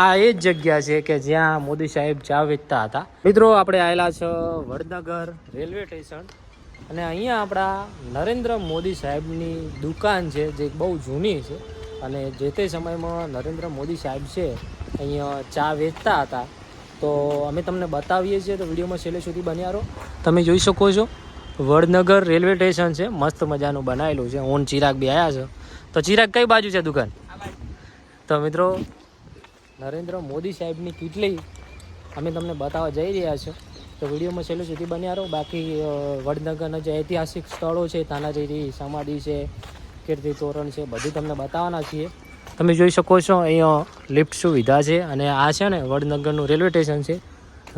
આ એ જ જગ્યા છે કે જ્યાં મોદી સાહેબ ચા વેચતા હતા. મિત્રો આપણે આવેલા છે વડનગર રેલવે સ્ટેશન અને અહીંયા આપણા નરેન્દ્ર મોદી સાહેબની દુકાન છે જે બહુ જૂની છે અને જે તે સમયમાં નરેન્દ્ર મોદી સાહેબ છે અહીંયા ચા વેચતા હતા. તો અમે તમને બતાવીએ છીએ તો વિડીયોમાં છેલ્લે સુધી બન્યા રહો. તમે જોઈ શકો છો વડનગર રેલવે સ્ટેશન છે, મસ્ત મજાનું બનાવેલું છે. ઓન ચિરાગ બી આવ્યા છે. તો ચિરાગ કઈ બાજુ છે દુકાન? તો મિત્રો નરેન્દ્ર મોદી સાહેબની કેટલી અમે તમને બતાવવા જઈ રહ્યા છો તો વિડીયોમાં છેલ્લે સુધી બન્યા રહો. બાકી વડનગરના જે ઐતિહાસિક સ્થળો છે, તાનાજી સમાધિ છે, કીર્તિ તોરણ છે, બધું તમને બતાવવાના છીએ. તમે જોઈ શકો છો અહીંયા લિફ્ટ સુવિધા છે અને આ છે ને વડનગરનું રેલવે સ્ટેશન છે.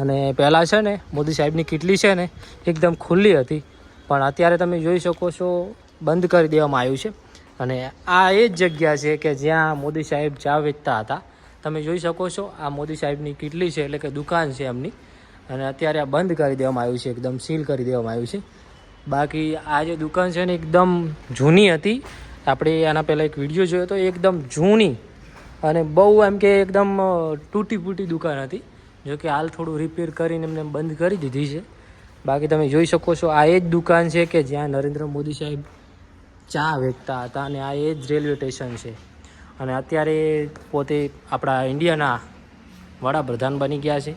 અને પહેલાં છે ને મોદી સાહેબની કિટલી છે ને એકદમ ખુલ્લી હતી, પણ અત્યારે તમે જોઈ શકો છો બંધ કરી દેવામાં આવ્યું છે. અને આ એ જ જગ્યા છે કે જ્યાં મોદી સાહેબ ચા વેચતા હતા. તમે જોઈ શકો છો આ મોદી સાહેબની કિટલી છે, એટલે કે દુકાન છે એમની, અને અત્યારે આ બંધ કરી દેવામાં આવ્યું છે, એકદમ સીલ કરી દેવામાં આવ્યું છે. બાકી આ જે દુકાન છે ને એકદમ જૂની હતી. આપણે આના પહેલાં એક વિડીયો જોયો તો એકદમ જૂની અને બહુ એમ કે એકદમ તૂટી ફૂટી દુકાન હતી, જો કે હાલ થોડું રિપેર કરીને એમને બંધ કરી દીધી છે. બાકી તમે જોઈ શકો છો આ એ જ દુકાન છે કે જ્યાં નરેન્દ્ર મોદી સાહેબ ચા વેચતા હતા અને આ એ જ રેલવે સ્ટેશન છે. અને અત્યારે પોતે આપણા ઇન્ડિયાના વડાપ્રધાન બની ગયા છે.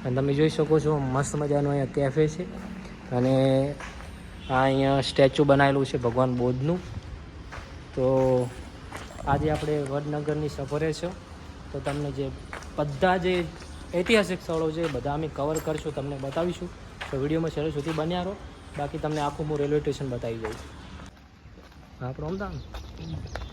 અને તમે જોઈ શકો છો મસ્ત મજાનું અહીંયા કેફે છે અને આ અહીંયા સ્ટેચ્યુ બનાવેલું છે ભગવાન બુદ્ધનું. તો આજે આપણે વડનગરની સફરે છે તો તમને જે બધા જે ઐતિહાસિક સ્થળો છે બધા અમે કવર કરશું, તમને બતાવીશું. તો વિડીયોમાં છેલ્લે સુધી બન્યા રહો. બાકી તમને આખું હું રેલવે સ્ટેશન બતાવી દઈશ. આપણું અમદાવાદ